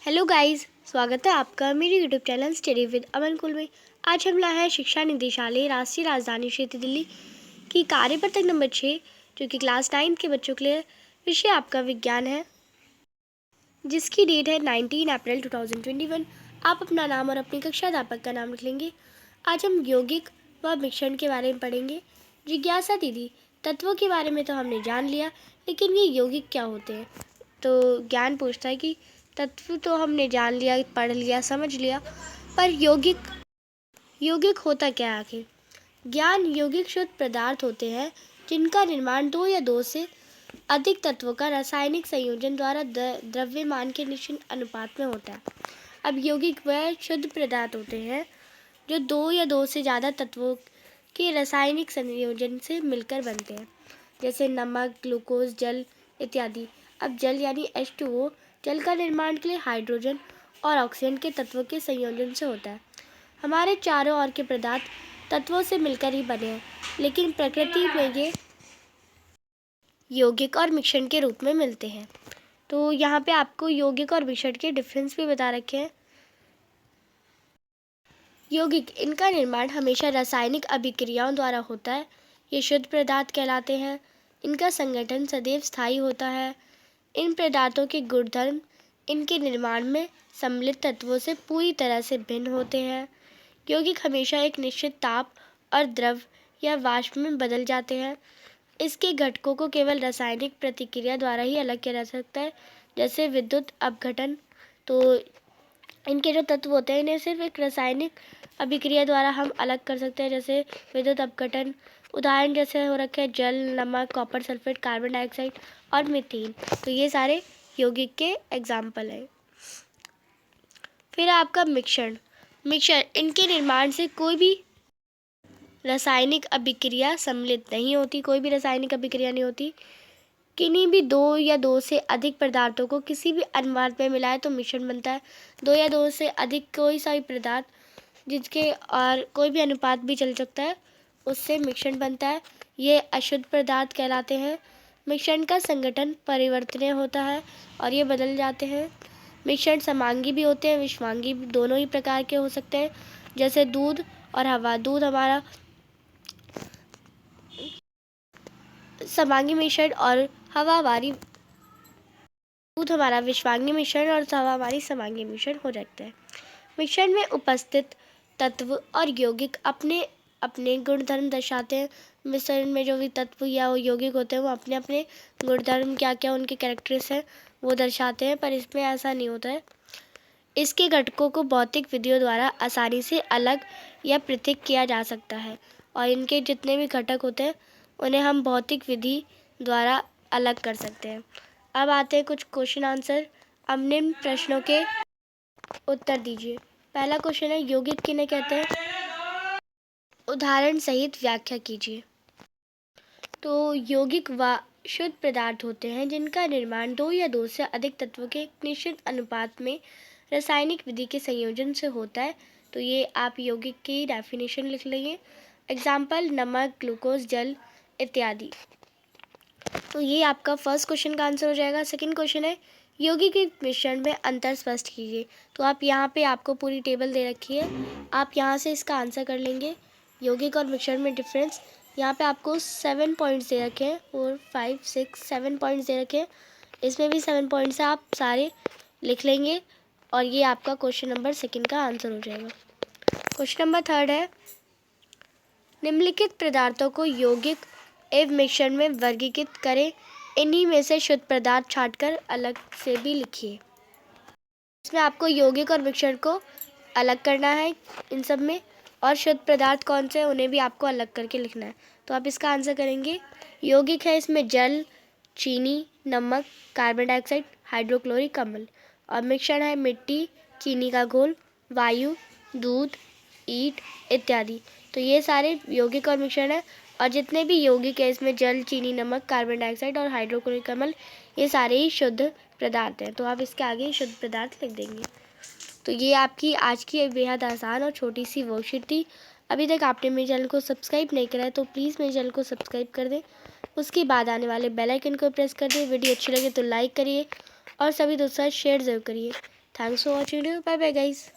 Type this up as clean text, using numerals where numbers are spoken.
Hello guys, स्वागत है आपका मेरे यूट्यूब चैनल स्टडी विद अमन कुल में। आज हम लाए हैं शिक्षा निदेशालय राष्ट्रीय राजधानी क्षेत्र दिल्ली की कार्यपत्रक नंबर 6 जो कि क्लास 9 के बच्चों के लिए विषय आपका विज्ञान है, जिसकी डेट है 19 अप्रैल 2021। आप अपना नाम और अपनी कक्षा अध्यापक का नाम लिख लेंगे। आज हम यौगिक व मिश्रण के बारे में पढ़ेंगे। जिज्ञासा दीदी, तत्वों के बारे में तो हमने जान लिया, लेकिन ये यौगिक क्या होते हैं? तो ज्ञान पूछता है कि तत्व तो हमने जान लिया, पढ़ लिया, समझ लिया, पर यौगिक यौगिक होता क्या है आखिर? ज्ञान यौगिक शुद्ध पदार्थ होते हैं जिनका निर्माण दो या दो से अधिक तत्वों का रासायनिक संयोजन द्वारा द्रव्यमान के निश्चित अनुपात में होता है। अब यौगिक वह शुद्ध पदार्थ होते हैं जो दो या दो से ज़्यादा तत्वों के रासायनिक संयोजन से मिलकर बनते हैं, जैसे नमक, ग्लूकोज, जल इत्यादि। अब जल यानी H2O जल का निर्माण के लिए हाइड्रोजन और ऑक्सीजन के तत्वों के संयोजन से होता है। हमारे चारों ओर के पदार्थ तत्वों से मिलकर ही बने हैं, लेकिन प्रकृति में ये यौगिक और मिश्रण के रूप में मिलते हैं। तो यहाँ पे आपको यौगिक और मिश्रण के डिफरेंस भी बता रखे हैं। यौगिक, इनका निर्माण हमेशा रासायनिक अभिक्रियाओं द्वारा होता है। ये शुद्ध पदार्थ कहलाते हैं। इनका संगठन सदैव स्थायी होता है। इन पदार्थों के गुणधर्म इनके निर्माण में सम्मिलित तत्वों से पूरी तरह से भिन्न होते हैं। यौगिक हमेशा एक निश्चित ताप और द्रव या वाष्प में बदल जाते हैं। इसके घटकों को केवल रासायनिक प्रतिक्रिया द्वारा ही अलग किया जा सकता है, जैसे विद्युत अपघटन। तो इनके जो तत्व होते हैं इन्हें सिर्फ एक रासायनिक अभिक्रिया द्वारा हम अलग कर सकते हैं, जैसे विद्युत अपघटन। उदाहरण जैसे हो रखे हैं जल, नमक, कॉपर सल्फेट, कार्बन डाइऑक्साइड और मीथेन। तो ये सारे यौगिक के एग्जाम्पल हैं। फिर आपका मिश्रण। इनके निर्माण से कोई भी रासायनिक अभिक्रिया सम्मिलित नहीं होती, कोई भी रासायनिक अभिक्रिया नहीं होती। किन्हीं भी दो या दो से अधिक पदार्थों को किसी भी अनुपात में मिलाए तो मिश्रण बनता है। दो या दो से अधिक कोई सा भी पदार्थ जिसके और कोई भी अनुपात भी चल सकता है, उससे मिश्रण बनता है। ये अशुद्ध पदार्थ कहलाते हैं। मिश्रण का संगठन परिवर्तनीय होता है और ये बदल जाते हैं। मिश्रण समांगी भी होते हैं, विषमांगी भी, दोनों ही प्रकार के हो सकते हैं, जैसे दूध और हवा। दूध हमारा समांगी मिश्रण और हवा हमारी दूध हमारा विषवांगी मिश्रण और हवा हमारी समांगी मिश्रण हो जाता है। मिश्रण में उपस्थित तत्व और यौगिक अपने अपने गुणधर्म दर्शाते हैं। मिश्रण में जो भी तत्व या यौगिक होते हैं वो अपने अपने गुणधर्म क्या क्या उनके कैरेक्टर्स हैं वो दर्शाते हैं, पर इसमें ऐसा नहीं होता है। इसके घटकों को भौतिक विधियों द्वारा आसानी से अलग या पृथक किया जा सकता है, और इनके जितने भी घटक होते हैं उन्हें हम भौतिक विधि द्वारा अलग कर सकते हैं। अब आते हैं कुछ क्वेश्चन आंसर। अब निम्न प्रश्नों के उत्तर दीजिए। पहला क्वेश्चन है, यौगिक किन्हें कहते हैं? उदाहरण सहित व्याख्या कीजिए। तो यौगिक व शुद्ध पदार्थ होते हैं जिनका निर्माण दो या दो से अधिक तत्वों के एक निश्चित अनुपात में रासायनिक विधि के संयोजन से होता है। तो ये आप यौगिक की डेफिनेशन लिख लेंगे। एग्जाम्पल नमक, ग्लूकोज, जल इत्यादि। तो ये आपका फर्स्ट क्वेश्चन का आंसर हो जाएगा। सेकंड क्वेश्चन है, यौगिक के मिश्रण में अंतर स्पष्ट कीजिए। तो आप यहाँ पे आपको पूरी टेबल दे रखी है, आप यहाँ से इसका आंसर कर लेंगे। यौगिक और मिश्रण में डिफरेंस, यहाँ पे आपको 7 पॉइंट्स दे रखे हैं, 4 5 6 7 पॉइंट्स दे रखे हैं। इसमें भी 7 पॉइंट्स आप सारे लिख लेंगे और ये आपका क्वेश्चन नंबर सेकंड का आंसर हो जाएगा। क्वेश्चन नंबर थर्ड है, निम्नलिखित पदार्थों को यौगिक एवं मिश्रण में वर्गीकृत करें। इन्हीं में से शुद्ध पदार्थ छांटकर अलग से भी लिखिए। इसमें आपको यौगिक और मिश्रण को अलग करना है इन सब में, और शुद्ध पदार्थ कौन से हैं उन्हें भी आपको अलग करके लिखना है। तो आप इसका आंसर करेंगे। यौगिक है इसमें जल, चीनी, नमक, कार्बन डाइऑक्साइड, हाइड्रोक्लोरिक अम्ल, और मिश्रण है मिट्टी, चीनी का घोल, वायु, दूध, ईंट इत्यादि। तो ये सारे यौगिक और मिश्रण है, और जितने भी यौगिक है इसमें जल, चीनी, नमक, कार्बन डाइऑक्साइड और हाइड्रोक्लोरिक अम्ल, ये सारे ही शुद्ध पदार्थ हैं। तो आप इसके आगे शुद्ध पदार्थ लिख देंगे। तो ये आपकी आज की बेहद आसान और छोटी सी वर्कशीट थी। अभी तक आपने मेरे चैनल को सब्सक्राइब नहीं करा है तो प्लीज़ मेरे चैनल को सब्सक्राइब कर दें। उसके बाद आने वाले बेल आइकन को प्रेस कर दें। वीडियो अच्छी लगे तो लाइक करिए और सभी दोस्तों शेयर ज़रूर करिए। Thanks for watching, bye bye guys.